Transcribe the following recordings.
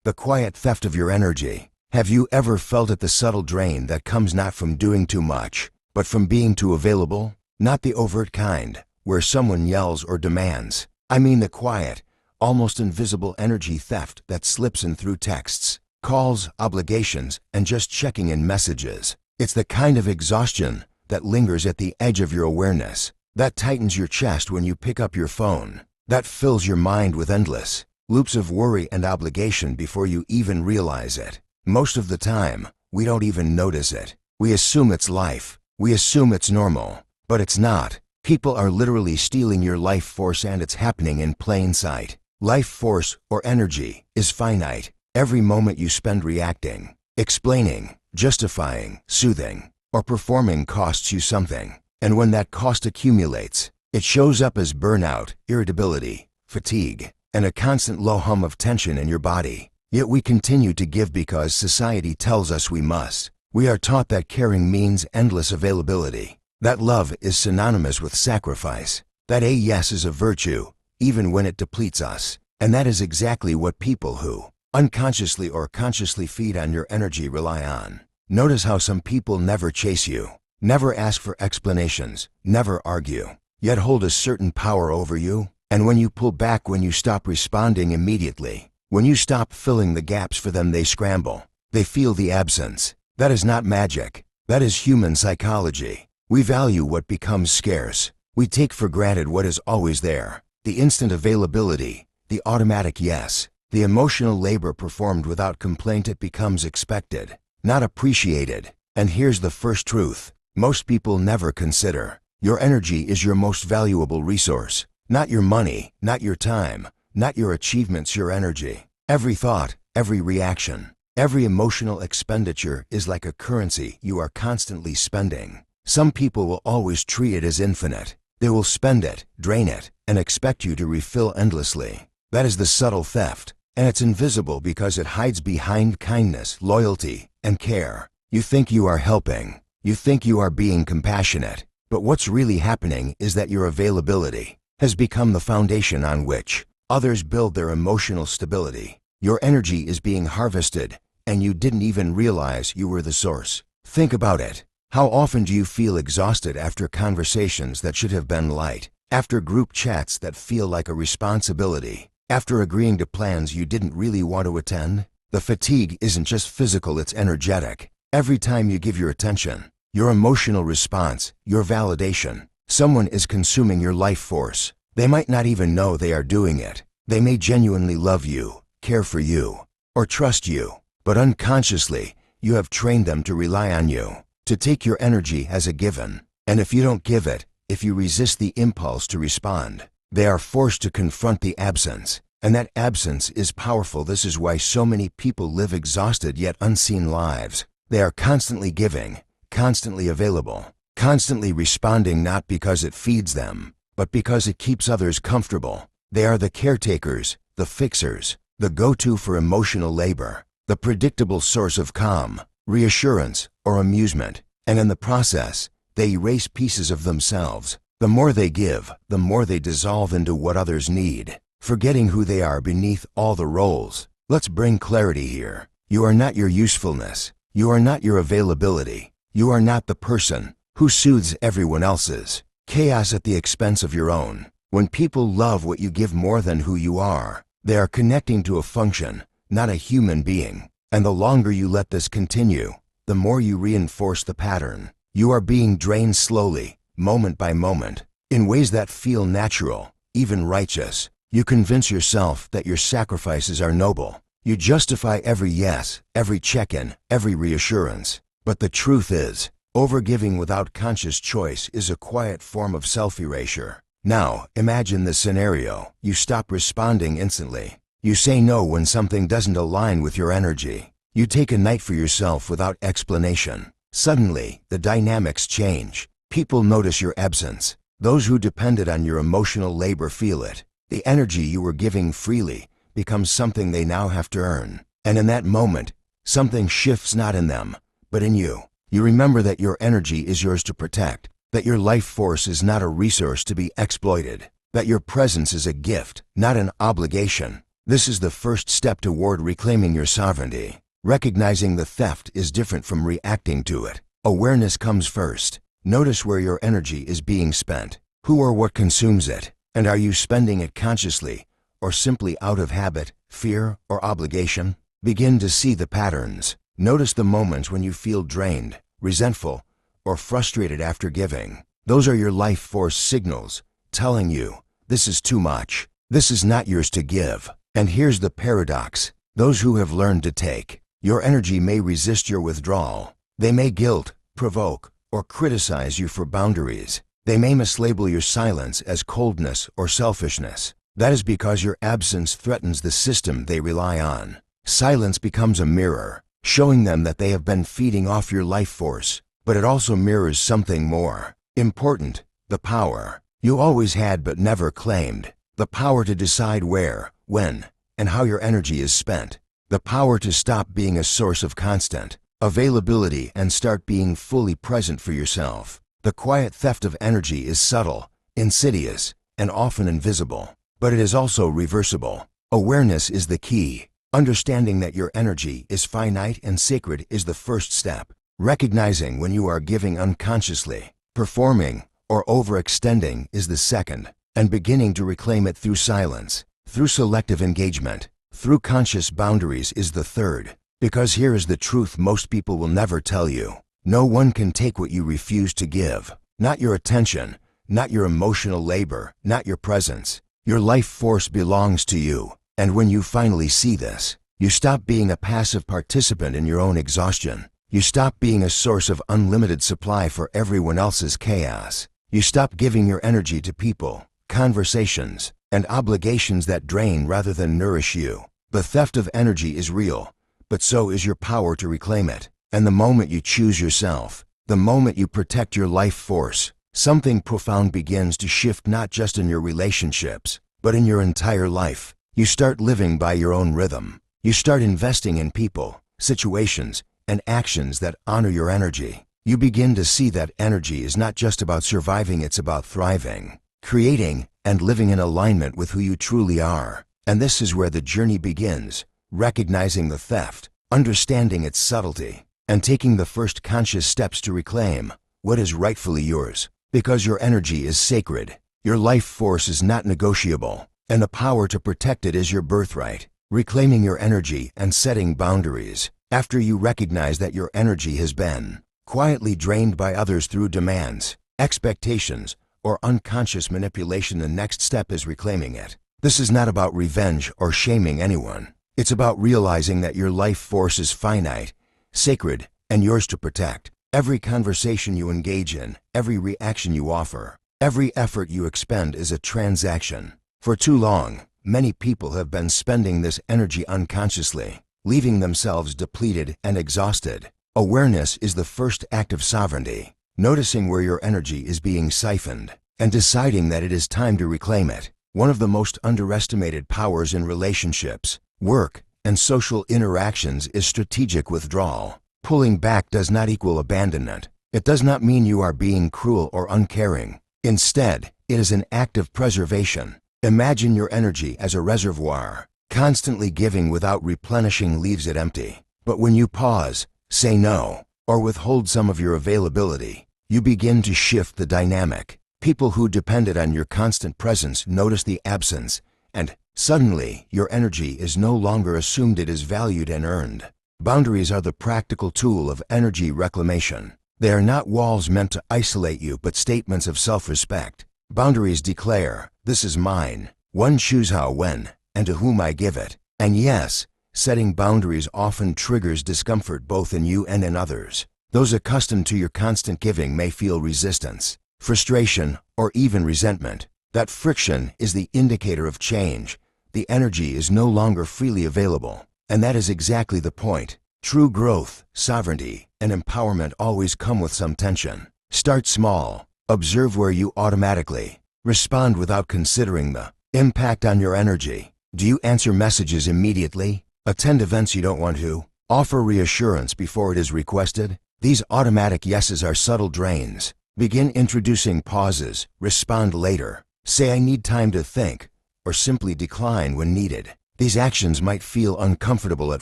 The quiet theft of your energy. Have you ever felt it, the subtle drain that comes not from doing too much, but from being too available? Not the overt kind, where someone yells or demands. I mean the quiet, almost invisible energy theft that slips in through texts, calls, obligations, and just checking in messages. It's the kind of exhaustion that lingers at the edge of your awareness, that tightens your chest when you pick up your phone, that fills your mind with endless loops of worry and obligation before you even realize it. Most of the time, we don't even notice it. We assume it's life. We assume it's normal. But it's not. People are literally stealing your life force, and it's happening in plain sight. Life force, or energy, is finite. Every moment you spend reacting, explaining, justifying, soothing, or performing costs you something. And when that cost accumulates, it shows up as burnout, irritability, fatigue, and a constant low hum of tension in your body. Yet we continue to give because society tells us we must. We are taught that caring means endless availability, that love is synonymous with sacrifice, that a yes is a virtue, even when it depletes us. And that is exactly what people who unconsciously or consciously feed on your energy rely on. Notice how some people never chase you, never ask for explanations, never argue, yet hold a certain power over you. And when you pull back, when you stop responding immediately, when you stop filling the gaps for them, they scramble. They feel the absence. That is not magic. That is human psychology. We value what becomes scarce. We take for granted what is always there. The instant availability, the automatic yes, the emotional labor performed without complaint. It becomes expected, not appreciated. And here's the first truth most people never consider. Your energy is your most valuable resource. Not your money, not your time, not your achievements, your energy. Every thought, every reaction, every emotional expenditure is like a currency you are constantly spending. Some people will always treat it as infinite. They will spend it, drain it, and expect you to refill endlessly. That is the subtle theft, and it's invisible because it hides behind kindness, loyalty, and care. You think you are helping. You think you are being compassionate. But what's really happening is that your availability has become the foundation on which others build their emotional stability. Your energy is being harvested, and you didn't even realize you were the source. Think about it. How often do you feel exhausted after conversations that should have been light, after group chats that feel like a responsibility, after agreeing to plans you didn't really want to attend? The fatigue isn't just physical, it's energetic. Every time you give your attention, your emotional response, your validation, someone is consuming your life force. They might not even know they are doing it. They may genuinely love you, care for you, or trust you, but unconsciously, you have trained them to rely on you, to take your energy as a given. And if you don't give it, if you resist the impulse to respond, they are forced to confront the absence. And that absence is powerful. This is why so many people live exhausted yet unseen lives. They are constantly giving, constantly available, constantly responding, not because it feeds them, but because it keeps others comfortable. They are the caretakers, the fixers, the go-to for emotional labor, the predictable source of calm, reassurance, or amusement. And in the process, they erase pieces of themselves. The more they give, the more they dissolve into what others need, forgetting who they are beneath all the roles. Let's bring clarity here. You are not your usefulness. You are not your availability. You are not the person who soothes everyone else's chaos at the expense of your own. When people love what you give more than who you are, they are connecting to a function, not a human being. And the longer you let this continue, the more you reinforce the pattern. You are being drained slowly, moment by moment, in ways that feel natural, even righteous. You convince yourself that your sacrifices are noble. You justify every yes, every check-in, every reassurance. But the truth is, overgiving without conscious choice is a quiet form of self-erasure. Now, imagine this scenario. You stop responding instantly. You say no when something doesn't align with your energy. You take a night for yourself without explanation. Suddenly, the dynamics change. People notice your absence. Those who depended on your emotional labor feel it. The energy you were giving freely becomes something they now have to earn. And in that moment, something shifts, not in them, but in you. You remember that your energy is yours to protect, that your life force is not a resource to be exploited, that your presence is a gift, not an obligation. This is the first step toward reclaiming your sovereignty. Recognizing the theft is different from reacting to it. Awareness comes first. Notice where your energy is being spent, who or what consumes it, and are you spending it consciously or simply out of habit, fear, or obligation? Begin to see the patterns. Notice the moments when you feel drained, resentful, or frustrated after giving. Those are your life force signals telling you, this is too much. This is not yours to give. And here's the paradox. Those who have learned to take your energy may resist your withdrawal. They may guilt, provoke, or criticize you for boundaries. They may mislabel your silence as coldness or selfishness. That is because your absence threatens the system they rely on. Silence becomes a mirror, showing them that they have been feeding off your life force, but it also mirrors something more important, the power you always had but never claimed. The power to decide where, when, and how your energy is spent. The power to stop being a source of constant availability and start being fully present for yourself. The quiet theft of energy is subtle, insidious, and often invisible, but it is also reversible. Awareness is the key. Understanding that your energy is finite and sacred is the first step. Recognizing when you are giving unconsciously, performing, or overextending is the second, and beginning to reclaim it through silence, through selective engagement, through conscious boundaries is the third. Because here is the truth most people will never tell you. No one can take what you refuse to give. Not your attention, not your emotional labor, not your presence. Your life force belongs to you. And when you finally see this, you stop being a passive participant in your own exhaustion. You stop being a source of unlimited supply for everyone else's chaos. You stop giving your energy to people, conversations, and obligations that drain rather than nourish you. The theft of energy is real, but so is your power to reclaim it. And the moment you choose yourself, the moment you protect your life force, something profound begins to shift, not just in your relationships, but in your entire life. You start living by your own rhythm. You start investing in people, situations, and actions that honor your energy. You begin to see that energy is not just about surviving, it's about thriving, creating, and living in alignment with who you truly are. And this is where the journey begins, recognizing the theft, understanding its subtlety, and taking the first conscious steps to reclaim what is rightfully yours. Because your energy is sacred, your life force is not negotiable, and the power to protect it is your birthright. Reclaiming your energy and setting boundaries. After you recognize that your energy has been quietly drained by others through demands, expectations, or unconscious manipulation, the next step is reclaiming it. This is not about revenge or shaming anyone. It's about realizing that your life force is finite, sacred, and yours to protect. Every conversation you engage in, every reaction you offer, every effort you expend is a transaction. For too long, many people have been spending this energy unconsciously, leaving themselves depleted and exhausted. Awareness is the first act of sovereignty, noticing where your energy is being siphoned, and deciding that it is time to reclaim it. One of the most underestimated powers in relationships, work, and social interactions is strategic withdrawal. Pulling back does not equal abandonment. It does not mean you are being cruel or uncaring. Instead, it is an act of preservation. Imagine your energy as a reservoir. Constantly giving without replenishing leaves it empty. But when you pause, say no, or withhold some of your availability, you begin to shift the dynamic. People who depended on your constant presence notice the absence, and suddenly your energy is no longer assumed, it is valued and earned. Boundaries are the practical tool of energy reclamation. They are not walls meant to isolate you, but statements of self-respect. Boundaries declare, this is mine. One, choose how, when, and to whom I give it. And yes, setting boundaries often triggers discomfort both in you and in others. Those accustomed to your constant giving may feel resistance, frustration, or even resentment. That friction is the indicator of change. The energy is no longer freely available. And that is exactly the point. True growth, sovereignty, and empowerment always come with some tension. Start small. Observe where you automatically respond without considering the impact on your energy. Do you answer messages immediately? Attend events you don't want to? Offer reassurance before it is requested? These automatic yeses are subtle drains. Begin introducing pauses. Respond later. Say I need time to think, or simply decline when needed. These actions might feel uncomfortable at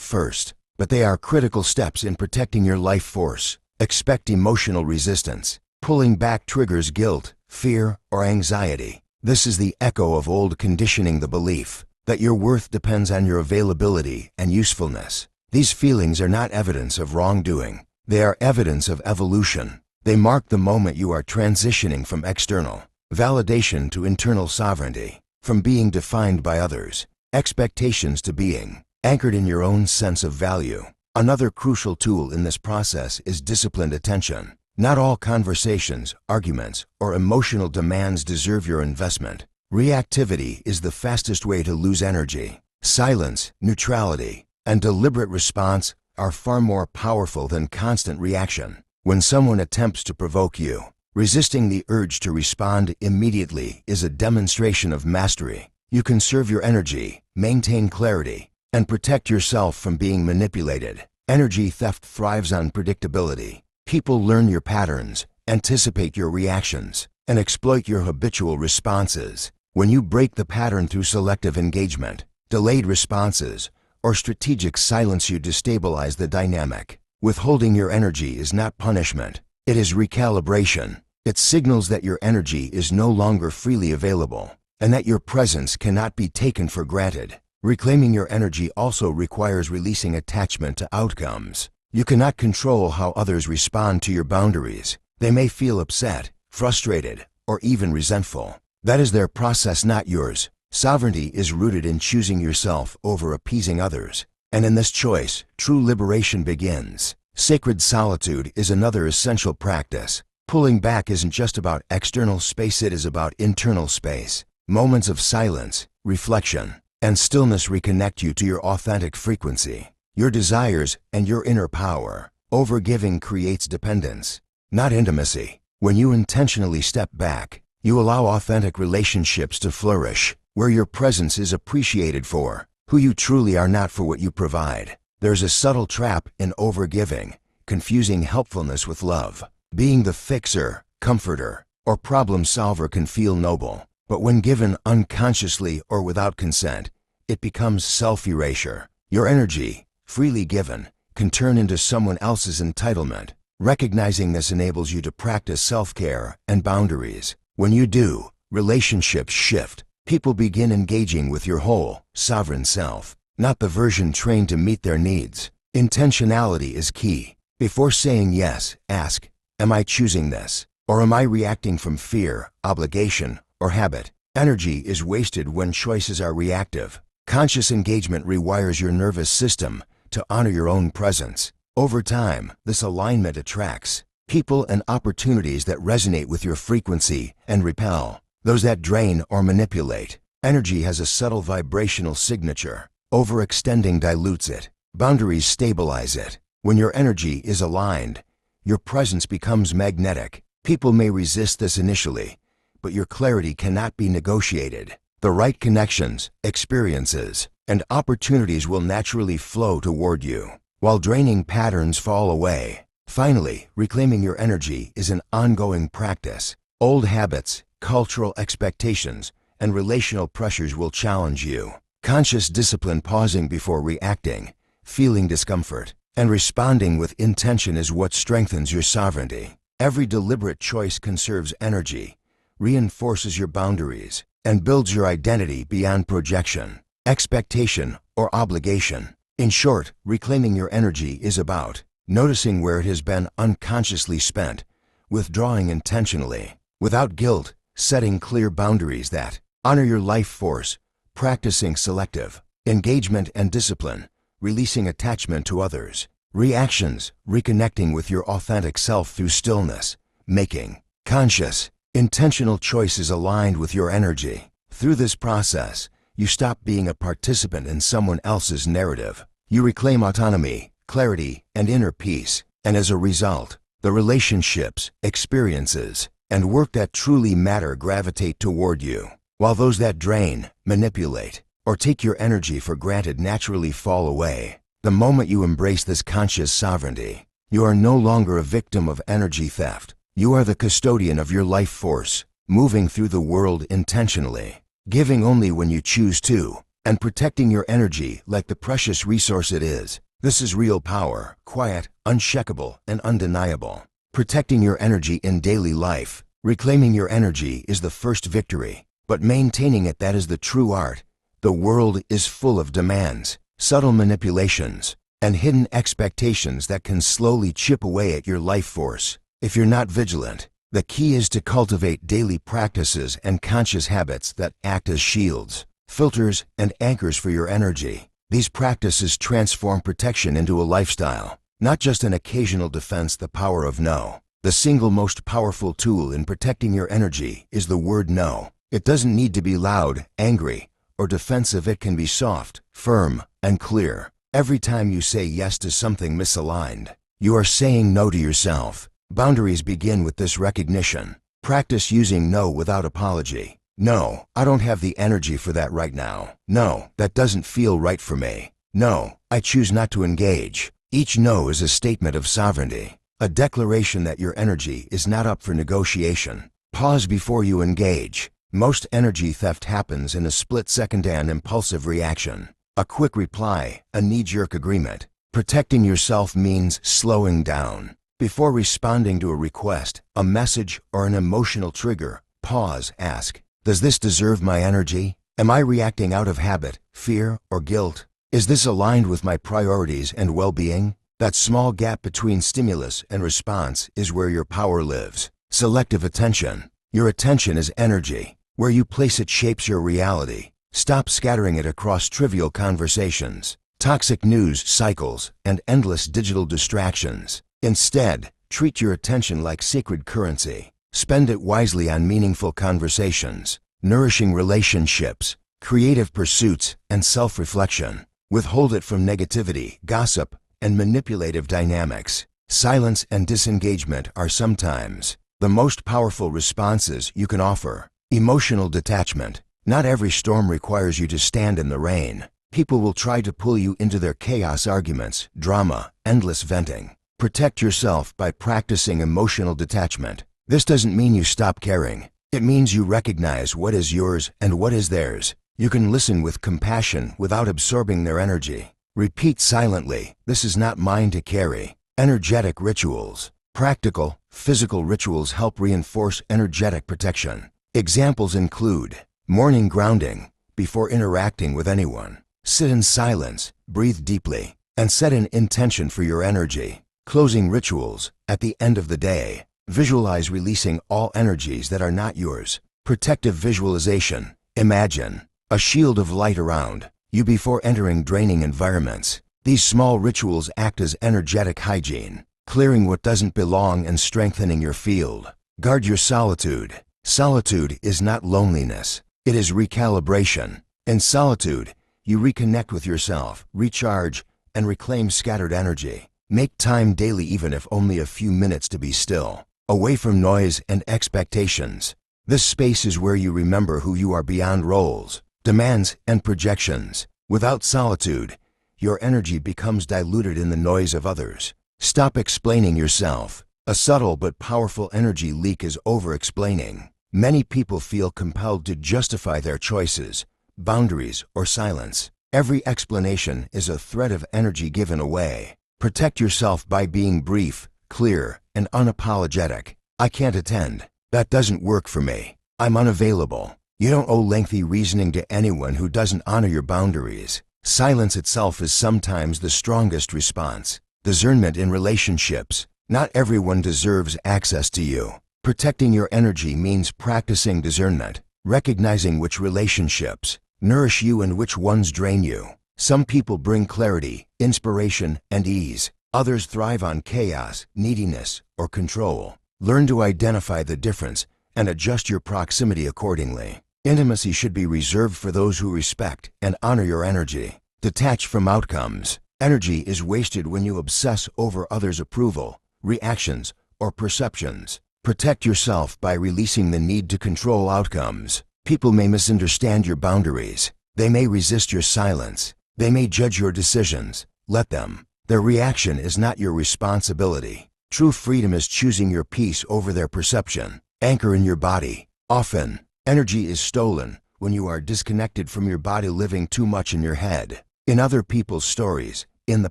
first, but they are critical steps in protecting your life force. Expect emotional resistance. Pulling back triggers guilt, fear, or anxiety. This is the echo of old conditioning, the belief that your worth depends on your availability and usefulness. These feelings are not evidence of wrongdoing. They are evidence of evolution. They mark the moment you are transitioning from external validation to internal sovereignty, from being defined by others' expectations to being anchored in your own sense of value. Another crucial tool in this process is disciplined attention. Not all conversations, arguments, or emotional demands deserve your investment. Reactivity is the fastest way to lose energy. Silence, neutrality, and deliberate response are far more powerful than constant reaction. When someone attempts to provoke you, resisting the urge to respond immediately is a demonstration of mastery. You conserve your energy, maintain clarity, and protect yourself from being manipulated. Energy theft thrives on predictability. People learn your patterns, anticipate your reactions, and exploit your habitual responses. When you break the pattern through selective engagement, delayed responses, or strategic silence, you destabilize the dynamic. Withholding your energy is not punishment. It is recalibration. It signals that your energy is no longer freely available, and that your presence cannot be taken for granted. Reclaiming your energy also requires releasing attachment to outcomes. You cannot control how others respond to your boundaries. They may feel upset, frustrated, or even resentful. That is their process, not yours. Sovereignty is rooted in choosing yourself over appeasing others. And in this choice, true liberation begins. Sacred solitude is another essential practice. Pulling back isn't just about external space, it is about internal space. Moments of silence, reflection, and stillness reconnect you to your authentic frequency, your desires, and your inner power. Overgiving creates dependence, not intimacy. When you intentionally step back, you allow authentic relationships to flourish, where your presence is appreciated for who you truly are, not for what you provide. There's a subtle trap in overgiving, confusing helpfulness with love. Being the fixer, comforter, or problem solver can feel noble, but when given unconsciously or without consent, it becomes self-erasure. Your energy, freely given, can turn into someone else's entitlement. Recognizing this enables you to practice self-care and boundaries. When you do, relationships shift. People begin engaging with your whole, sovereign self, not the version trained to meet their needs. Intentionality is key. Before saying yes, ask, am I choosing this? Or am I reacting from fear, obligation, or habit? Energy is wasted when choices are reactive. Conscious engagement rewires your nervous system to honor your own presence. Over time, this alignment attracts people and opportunities that resonate with your frequency and repel those that drain or manipulate. Energy has a subtle vibrational signature. Overextending dilutes it. Boundaries stabilize it. When your energy is aligned, your presence becomes magnetic. People may resist this initially, but your clarity cannot be negotiated. The right connections, experiences, and opportunities will naturally flow toward you, while draining patterns fall away. Finally, reclaiming your energy is an ongoing practice. Old habits, cultural expectations, and relational pressures will challenge you. Conscious discipline, pausing before reacting, feeling discomfort, and responding with intention is what strengthens your sovereignty. Every deliberate choice conserves energy, reinforces your boundaries, and builds your identity beyond projection, expectation, or obligation. In short, reclaiming your energy is about noticing where it has been unconsciously spent, withdrawing intentionally, without guilt, setting clear boundaries that honor your life force, practicing selective engagement and discipline, releasing attachment to others' reactions, reconnecting with your authentic self through stillness, making conscious, intentional choices aligned with your energy. Through this process, you stop being a participant in someone else's narrative. You reclaim autonomy, clarity, and inner peace, and as a result, the relationships, experiences, and work that truly matter gravitate toward you, while those that drain, manipulate, or take your energy for granted naturally fall away. The moment you embrace this conscious sovereignty, you are no longer a victim of energy theft. You are the custodian of your life force, moving through the world intentionally, giving only when you choose to, and protecting your energy like the precious resource it is. This is real power, quiet, unshakable, and undeniable. Protecting your energy in daily life. Reclaiming your energy is the first victory, but maintaining it, that is the true art. The world is full of demands, subtle manipulations, and hidden expectations that can slowly chip away at your life force. If you're not vigilant, the key is to cultivate daily practices and conscious habits that act as shields, filters, and anchors for your energy. These practices transform protection into a lifestyle, not just an occasional defense. The power of no. The single most powerful tool in protecting your energy is the word no. It doesn't need to be loud, angry, or defensive. It can be soft, firm, and clear. Every time you say yes to something misaligned, you are saying no to yourself. Boundaries begin with this recognition. Practice using no without apology. No, I don't have the energy for that right now. No, that doesn't feel right for me. No, I choose not to engage. Each no is a statement of sovereignty, a declaration that your energy is not up for negotiation. Pause before you engage. Most energy theft happens in a split-second and impulsive reaction. A quick reply, a knee-jerk agreement. Protecting yourself means slowing down. Before responding to a request, a message, or an emotional trigger, pause, ask, does this deserve my energy? Am I reacting out of habit, fear, or guilt? Is this aligned with my priorities and well-being? That small gap between stimulus and response is where your power lives. Selective attention. Your attention is energy. Where you place it shapes your reality. Stop scattering it across trivial conversations, toxic news cycles, and endless digital distractions. Instead, treat your attention like sacred currency. Spend it wisely on meaningful conversations, nourishing relationships, creative pursuits, and self-reflection. Withhold it from negativity, gossip, and manipulative dynamics. Silence and disengagement are sometimes the most powerful responses you can offer. Emotional detachment. Not every storm requires you to stand in the rain. People will try to pull you into their chaos, arguments, drama, endless venting. Protect yourself by practicing emotional detachment. This doesn't mean you stop caring. It means you recognize what is yours and what is theirs. You can listen with compassion without absorbing their energy. Repeat silently, this is not mine to carry. Energetic rituals. Practical, physical rituals help reinforce energetic protection. Examples include morning grounding. Before interacting with anyone, sit in silence, breathe deeply, and set an intention for your energy. Closing rituals. At the end of the day, visualize releasing all energies that are not yours. Protective visualization. Imagine a shield of light around you before entering draining environments. These small rituals act as energetic hygiene, clearing what doesn't belong and strengthening your field. Guard your solitude. Solitude is not loneliness. It is recalibration. In solitude, you reconnect with yourself, recharge, and reclaim scattered energy. Make time daily, even if only a few minutes, to be still, away from noise and expectations. This space is where you remember who you are beyond roles, demands, and projections. Without solitude, your energy becomes diluted in the noise of others. Stop explaining yourself. A subtle but powerful energy leak is over-explaining. Many people feel compelled to justify their choices, boundaries, or silence. Every explanation is a thread of energy given away. Protect yourself by being brief, clear, and unapologetic. I can't attend. That doesn't work for me. I'm unavailable. You don't owe lengthy reasoning to anyone who doesn't honor your boundaries. Silence itself is sometimes the strongest response. Discernment in relationships. Not everyone deserves access to you. Protecting your energy means practicing discernment, recognizing which relationships nourish you and which ones drain you. Some people bring clarity, inspiration, and ease. Others thrive on chaos, neediness, or control. Learn to identify the difference and adjust your proximity accordingly. Intimacy should be reserved for those who respect and honor your energy. Detach from outcomes. Energy is wasted when you obsess over others' approval, reactions, or perceptions. Protect yourself by releasing the need to control outcomes. People may misunderstand your boundaries. They may resist your silence. They may judge your decisions. Let them. Their reaction is not your responsibility. True freedom is choosing your peace over their perception. Anchor in your body. Often, energy is stolen when you are disconnected from your body, living too much in your head, in other people's stories, in the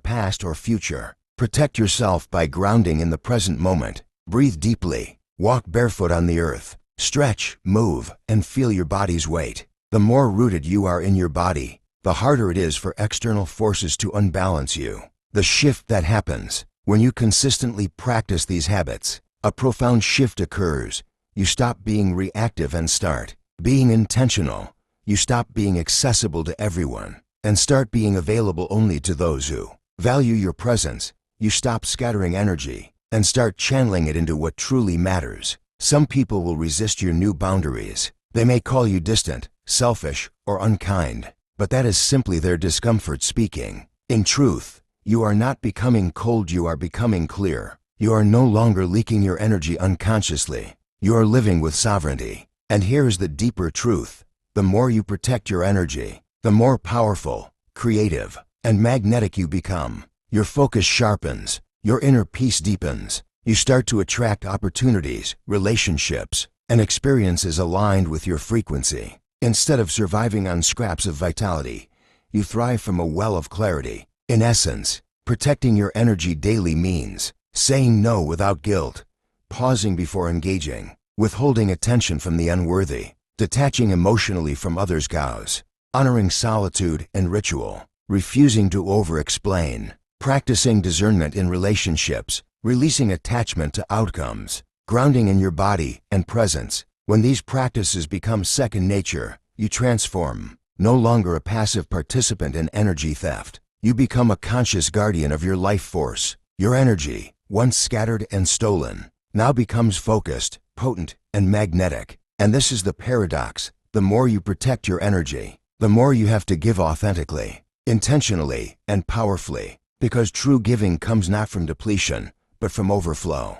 past or future. Protect yourself by grounding in the present moment. Breathe deeply. Walk barefoot on the earth. Stretch, move, and feel your body's weight. The more rooted you are in your body, the harder it is for external forces to unbalance you. The shift that happens when you consistently practice these habits, a profound shift occurs. You stop being reactive and start being intentional. You stop being accessible to everyone and start being available only to those who value your presence. You stop scattering energy and start channeling it into what truly matters. Some people will resist your new boundaries. They may call you distant, selfish, or unkind, but that is simply their discomfort speaking. In truth, you are not becoming cold, you are becoming clear. You are no longer leaking your energy unconsciously. You are living with sovereignty. And here is the deeper truth. The more you protect your energy, the more powerful, creative, and magnetic you become. Your focus sharpens. Your inner peace deepens. You start to attract opportunities, relationships, and experiences aligned with your frequency. Instead of surviving on scraps of vitality, you thrive from a well of clarity. In essence, protecting your energy daily means saying no without guilt, pausing before engaging, withholding attention from the unworthy, detaching emotionally from others' cows, honoring solitude and ritual, refusing to over-explain, practicing discernment in relationships, releasing attachment to outcomes, grounding in your body and presence. When these practices become second nature, you transform. No longer a passive participant in energy theft. You become a conscious guardian of your life force. Your energy, once scattered and stolen, now becomes focused, potent, and magnetic. And this is the paradox. The more you protect your energy, the more you have to give authentically, intentionally, and powerfully. Because true giving comes not from depletion, but from overflow.